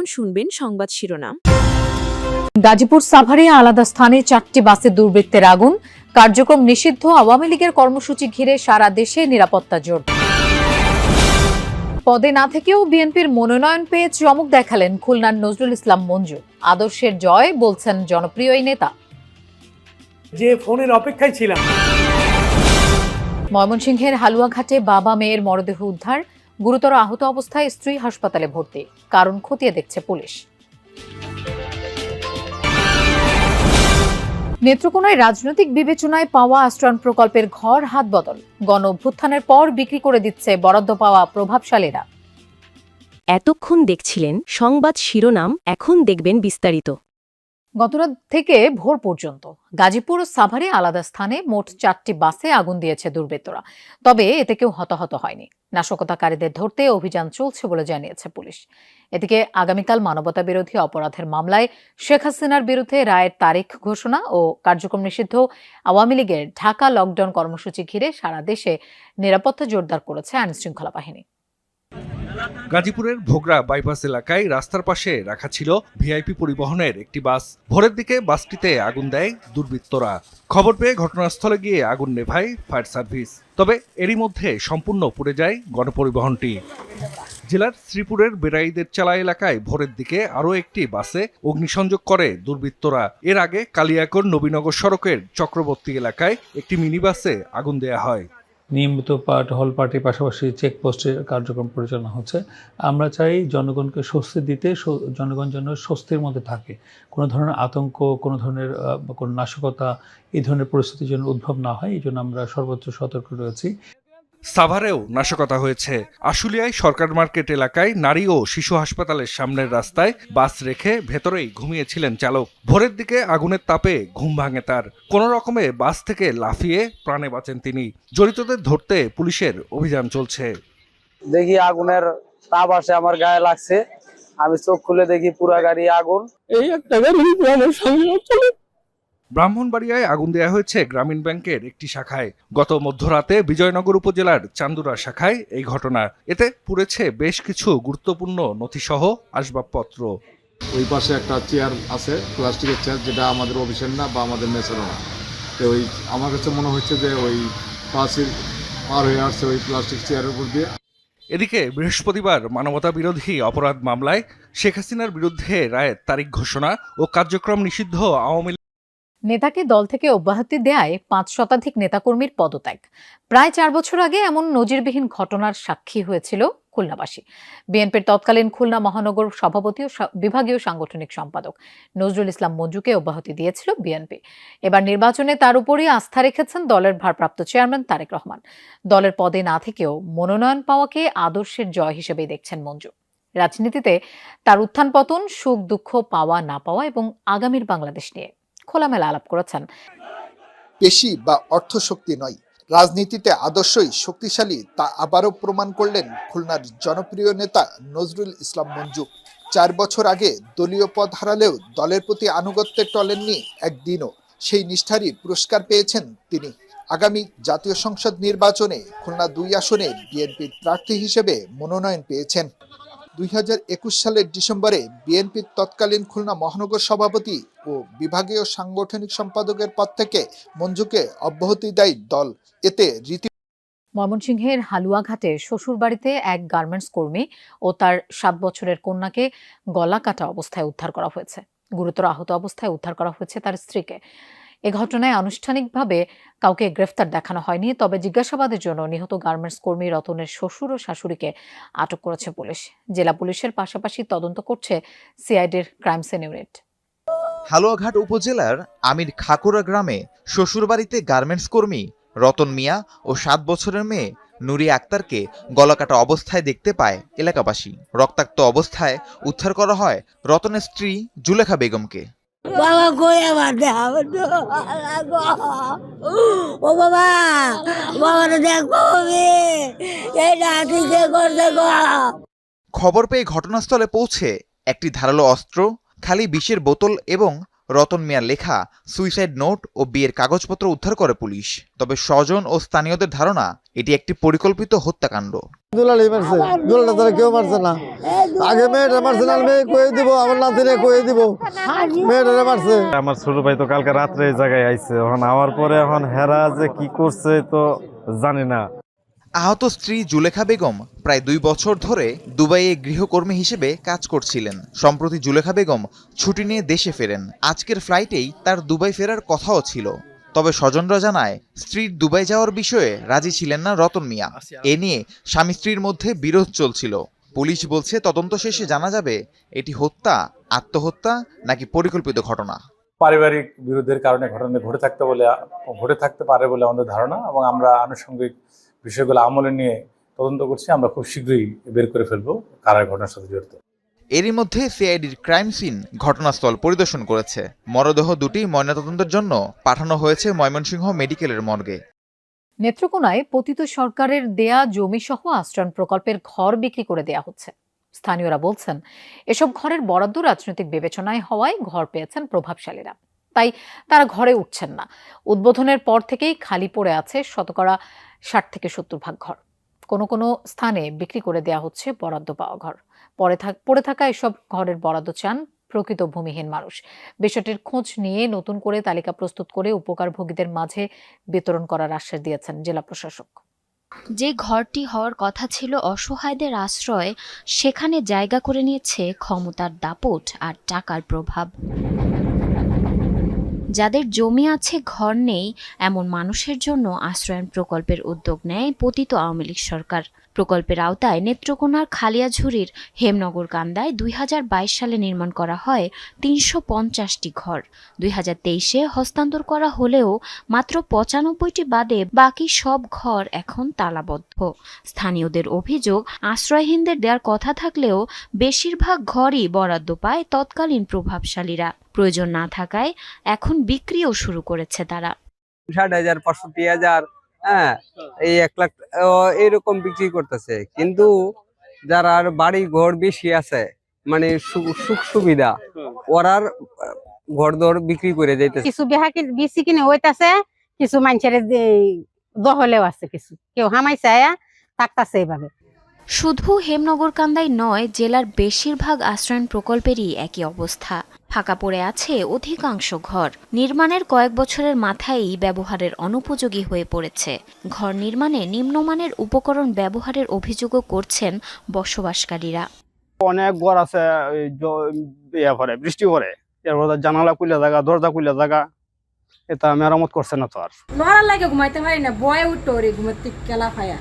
এখন শুনবেন সংবাদ শিরোনাম। গাজীপুর সাভারে আলাদা স্থানে 4টি বাসে দুর্বৃত্তের আগুন, কার্যক্রম নিষিদ্ধ। আওয়ামী লীগের কর্মসূচি ঘিরে সারা দেশে নিরাপত্তা জোর। পদে না থেকেও বিএনপির মনোনয়ন পেয়ে চমক দেখালেন খুলনার নজরুল ইসলাম মঞ্জু। আদর্শের জয় বলছেন জনপ্রিয় এই নেতা। যে ফোনের অপেক্ষায় ছিলাম। ময়মনসিংহের হালুয়াঘাটে বাবা মেয়ের মরদেহ উদ্ধার, গুরুতর আহত অবস্থায় স্ত্রী হাসপাতালে ভর্তি, কারণ খতিয়ে দেখছে পুলিশ। নেত্রকোনায় রাজনৈতিক বিবেচনায় পাওয়া আশ্রয়ণ প্রকল্পের ঘর হাত বদল, গণ অভ্যুত্থানের পর বিক্রি করে দিচ্ছে বরাদ্দ পাওয়া প্রভাবশালীরা। এতক্ষণ দেখছিলেন সংবাদ শিরোনাম, এখন দেখবেন বিস্তারিত। গতরাত থেকে ভোর পর্যন্ত গাজীপুর ও সাভারে আলাদা স্থানে মোট 4টি বাসে আগুন দিয়েছে দুর্বৃত্তরা। তবে এতে কেউ হতাহত হয়নি। নাশকতাকারীদের ধরতে অভিযান চলছে বলে জানিয়েছে পুলিশ। এদিকে আগামীকাল মানবতা বিরোধী অপরাধের মামলায় শেখ হাসিনার বিরুদ্ধে রায়ের তারিখ ঘোষণা ও কার্যক্রম নিষিদ্ধ আওয়ামী লীগের ঢাকা লকডাউন কর্মসূচি ঘিরে সারা দেশে নিরাপত্তা জোরদার করেছে আইনশৃঙ্খলা বাহিনী। গাজীপুরের ভোগড়া বাইপাস এলাকায় রাস্তার পাশে রাখা ছিল ভিআইপি পরিবহনের একটি বাস। ভোরের দিকে বাসটিতে আগুন দেয় দুর্বৃত্তরা। খবর পেয়ে ঘটনাস্থলে গিয়ে আগুন নেভায় ফায়ার সার্ভিস। তবে এরই মধ্যে সম্পূর্ণ পুড়ে যায় গণপরিবহনটি। জেলার শ্রীপুরের বেড়াইদের চালা এলাকায় ভোরের দিকে আরও একটি বাসে অগ্নিসংযোগ করে দুর্বৃত্তরা। এর আগে কালিয়াকৈর নবীনগর সড়কের চক্রবর্তী এলাকায় একটি মিনি বাসে আগুন দেয়া হয়। নিয়মিত হল পার্টির পাশাপাশি চেকপোস্টের কার্যক্রম পরিচালনা হচ্ছে। আমরা চাই জনগণকে স্বস্তি দিতে, জনগণ যেন স্বস্তির মধ্যে থাকে, কোনো ধরনের আতঙ্ক, কোনো ধরনের কোনো নাশকতা, এই ধরনের পরিস্থিতি যেন উদ্ভব না হয়, এই জন্য আমরা সর্বোচ্চ সতর্ক রয়েছি। সাভারেও নাশকতা হয়েছে। আশুলিয়ায় সরকার মার্কেট এলাকায় নারী ও শিশু হাসপাতালের সামনের রাস্তায় বাস রেখে ভেতরেই ঘুমিয়েছিলেন চালক। ভোরের দিকে আগুনের তাপে ঘুম ভাঙে তার। কোনো রকমে বাস থেকে লাফিয়ে প্রাণে বাঁচেন তিনি। জড়িতদের ধরতে পুলিশের অভিযান চলছে। দেখি আগুনের তাপ আসে আমার গায়ে লাগছে, আমি চোখ খুলে দেখি পুরা গাড়ি আগুন। এই একটা গাড়ি আমার সামনে চলে। ব্রাহ্মণবাড়িয়ায় আগুন দেয়া হয়েছে গ্রামীণ ব্যাংকের একটি শাখায়। গত মধ্যরাতে বিজয়নগর উপজেলার চান্দুরা শাখায় এই ঘটনা। এতে পুড়েছে বেশ কিছু গুরুত্বপূর্ণ নথিসহ আসবাবপত্র। ওই পাশে একটা চেয়ার আছে, প্লাস্টিকের চেয়ার, যেটা আমাদের অফিসের না বা আমাদের মেসেরও না। তো ওই আমার কাছে মনে হচ্ছে যে ওই পাশের পার হয়ে আসছে ওই প্লাস্টিক চেয়ারের উপর দিয়ে। এদিকে বৃহস্পতিবার মানবতা বিরোধী অপরাধ মামলায় শেখ হাসিনার বিরুদ্ধে রায়ের তারিখ ঘোষণা ও কার্যক্রম নিষিদ্ধ আওয়ামী নেতাকে দল থেকে অব্যাহতি দেয়ায় 5 শতাধিক নেতাকর্মীর পদত্যাগ। প্রায় 4 বছর আগে এমন নজিরবিহীন ঘটনার সাক্ষী হয়েছিল খুলনাবাসী। বিএনপির তৎকালীন খুলনা মহানগর সভাপতি ও বিভাগীয় সাংগঠনিক সম্পাদক নজরুল ইসলাম মঞ্জুকে অব্যাহতি দিয়েছিল বিএনপি। এবার নির্বাচনে তার উপরই আস্থা রেখেছেন দলের ভারপ্রাপ্ত চেয়ারম্যান তারেক রহমান। দলের পদে না থেকেও মনোনয়ন পাওয়াকে আদর্শের জয় হিসেবেই দেখছেন মঞ্জু। রাজনীতিতে তার উত্থান পতন, সুখ দুঃখ, পাওয়া না পাওয়া এবং আগামীর বাংলাদেশ নিয়ে খোলামেলা আলাপ করেছেন। পেশি বা অর্থশক্তি নয়, রাজনীতিতে আদর্শই শক্তিশালী, তা আবারও প্রমাণ করলেন খুলনার জনপ্রিয় নেতা নজরুল ইসলাম মঞ্জু। 4 বছর আগে দলীয় পদ হারালেও দলের প্রতি আনুগত্যে টলেননি একদিনও। সেই নিষ্ঠারই পুরস্কার পেয়েছেন তিনি। আগামী জাতীয় সংসদ নির্বাচনে খুলনা 2 আসনে বিএনপির প্রার্থী হিসেবে মনোনয়ন পেয়েছেন। 2021 সালের ডিসেম্বরে বিএনপির তৎকালীন খুলনা মহানগর সভাপতি ও বিভাগীয় সাংগঠনিক সম্পাদকের পদ থেকে মঞ্জুকে অব্যাহতি দেয় দল। এতে ময়মনসিংহের হালুয়াঘাটে শ্বশুরবাড়িতে এক গার্মেন্টস কর্মী ও তার 7 বছরের কন্যাকে গলা কাটা অবস্থায় উদ্ধার করা হয়েছে। গুরুতর আহত অবস্থায় উদ্ধার করা হয়েছে তার স্ত্রীকে। এ ঘটনায় আনুষ্ঠানিকভাবে কাউকে গ্রেফতার দেখানো হয়নি, তবে জিজ্ঞাসাবাদের জন্য নিহত গার্মেন্টস কর্মী রতনের শ্বশুর ও শাশুড়িকে আটক করেছে পুলিশ। জেলা পুলিশের পাশাপাশি তদন্ত করছে সিআইডির ক্রাইম সিন ইউনিট। হালুয়াঘাট উপজেলার আমির খাকুড়া গ্রামে শ্বশুরবাড়িতে গার্মেন্টস কর্মী রতন মিয়া ও 7 বছরের মেয়ে নুরি আক্তারকে গলাকাটা অবস্থায় দেখতে পায় এলাকাবাসী। রক্তাক্ত অবস্থায় উদ্ধার করা হয় রতনের স্ত্রী জুলেখা বেগমকে। খবর পেয়ে ঘটনাস্থলে পৌঁছে একটি ধারালো অস্ত্র, খালি বিষের বোতল এবং রতন মিয়ার লেখা সুইসাইড নোট ও বিয়ের কাগজপত্র উদ্ধার করে পুলিশ। তবে স্বজন ও স্থানীয়দের ধারণা এটি একটি পরিকল্পিত হত্যাকাণ্ড। দুলালি মারছে, দুলাটা তারা কেউ মারছে না। আগে মেয়েটা মারছে না, মেয়ে কয়ে দিব, আমার নাতিরে কয়ে দিব, মেয়েটা মারছে। আমার ছোট ভাই তো কালকে রাত্রে এই জায়গায় আইছে, এখন আওয়ার পরে এখন হেরা যে কি করছে তো জানি না। আহত স্ত্রী জুলেখা বেগম প্রায় 2 বছর ধরে দুবাইয়ে গৃহকর্মী হিসেবে কাজ করছিলেন। সম্প্রতি জুলেখা বেগম ছুটি নিয়ে দেশে ফেরেন। আজকের ফ্লাইটেই তার দুবাই ফেরার কথাও ছিল। তবে স্বজনরা জানায় স্ত্রীর দুবাই যাওয়ার বিষয়ে রাজি ছিলেন না রতন মিয়া। এ নিয়ে স্বামী স্ত্রীর মধ্যে বিরোধ চলছিল। পুলিশ বলছে তদন্ত শেষে জানা যাবে এটি হত্যা, আত্মহত্যা নাকি পরিকল্পিত ঘটনা। পারিবারিক বিরোধের কারণে ঘটনা ঘটে থাকতে পারে বলে আমাদের ধারণা, এবং আমরা আনুষঙ্গিক বিষয়গুলো আমলে নিয়ে তদন্ত করছি। আমরা খুব শীঘ্রই বের করে ফেলবো কারা ঘটনার সাথে জড়িত। এরই মধ্যে সিআইডির ক্রাইম সিন ঘটনাস্থল পরিদর্শন করেছে। মরদেহ দুটি ময়নাতদন্তের জন্য পাঠানো হয়েছে ময়মনসিংহ মেডিকেলের মর্গে। নেত্রকোনায় পতিত সরকারের দেয়া জমিসহ আশ্রয়ণ প্রকল্পের ঘর বিক্রি করে দেয়া হচ্ছে। স্থানীয়রা বলছেন, এসব ঘরের বরাদ্দ রাজনৈতিক বিবেচনায় হওয়ায় ঘর পেয়েছেন প্রভাবশালীরা, তাই তারা ঘরে উঠছেন না। উদ্বোধনের পর থেকেই খালি পড়ে আছে 60-70% ঘর। কোনো কোনো স্থানে বিক্রি করে দেয়া হচ্ছে বরাদ্দ পাওয়া ঘর। পড়ে থাকা এসব ঘরের বরাদ্দ চান প্রকৃত ভূমিহীন মানুষ। বিষয়টির খোঁজ নিয়ে নতুন করে তালিকা প্রস্তুত করে উপকারভোগীদের মাঝে বিতরণ করার আশ্বাস দিয়েছেন জেলা প্রশাসক। যে ঘরটি হওয়ার কথা ছিল অসহায়দের আশ্রয়, সেখানে জায়গা করে নিয়েছে ক্ষমতার দাপট আর টাকার প্রভাব। যাদের জমি আছে, ঘর নেই, এমন মানুষের জন্য আশ্রয়ণ প্রকল্পের উদ্যোগ নেয় পতিত আওয়ামী লীগ সরকার। প্রকল্পের আওতায় নেত্রকোনার খালিয়াঝুরির হেমনগর কান্দায় 2022 সালে নির্মাণ করা হয় 350টি ঘর। 2023-এ হস্তান্তর করা হলেও মাত্র 95টি বাদে বাকি সব ঘর এখন তালাবদ্ধ। স্থানীয়দের অভিযোগ, আশ্রয়হীনদের দেওয়ার কথা থাকলেও বেশিরভাগ ঘরই বরাদ্দ পায় তৎকালীন প্রভাবশালীরা। প্রয়োজন না থাকায় এখন বিক্রিও শুরু করেছে তারা। 60,000, 500,000, হ্যাঁ, এই 1 লাখ এরকম বিক্রি করতেছে। কিন্তু যারা বাড়ি ঘর বেশি আছে, মানে সুখ সুবিধা, ওরার ঘর দর বিক্রি করে যাইতেছে। কিছু বেশি কিনে হইতাছে, কিছু মানুষের দহলেও আছে, কিছু কেউ হামাইছে থাকতেছে এইভাবে। শুধু হেমনগর কান্দাই নয়, জেলার বেশিরভাগ আশ্রয়ণ প্রকল্পেরই একই অবস্থা। ফাঁকা পড়ে আছে অধিকাংশ ঘর। নির্মাণের কয়েক বছরের মাথায়ই ব্যবহারের অনুপযোগী হয়ে পড়েছে। ঘর নির্মাণে নিম্নমানের উপকরণ ব্যবহারের অভিযোগও করছেন বসবাসকারীরা। অনেক ঘর আছে বৃষ্টি পরে, জানালা খুলে জায়গা, দরজা খুলে জায়গা, এটা মেরামত করছে না। তো আর লড়ার লাগে ঘুমাইতে পারি না, বয়ে উঠতো ঘুমাতে কেলা খায়া।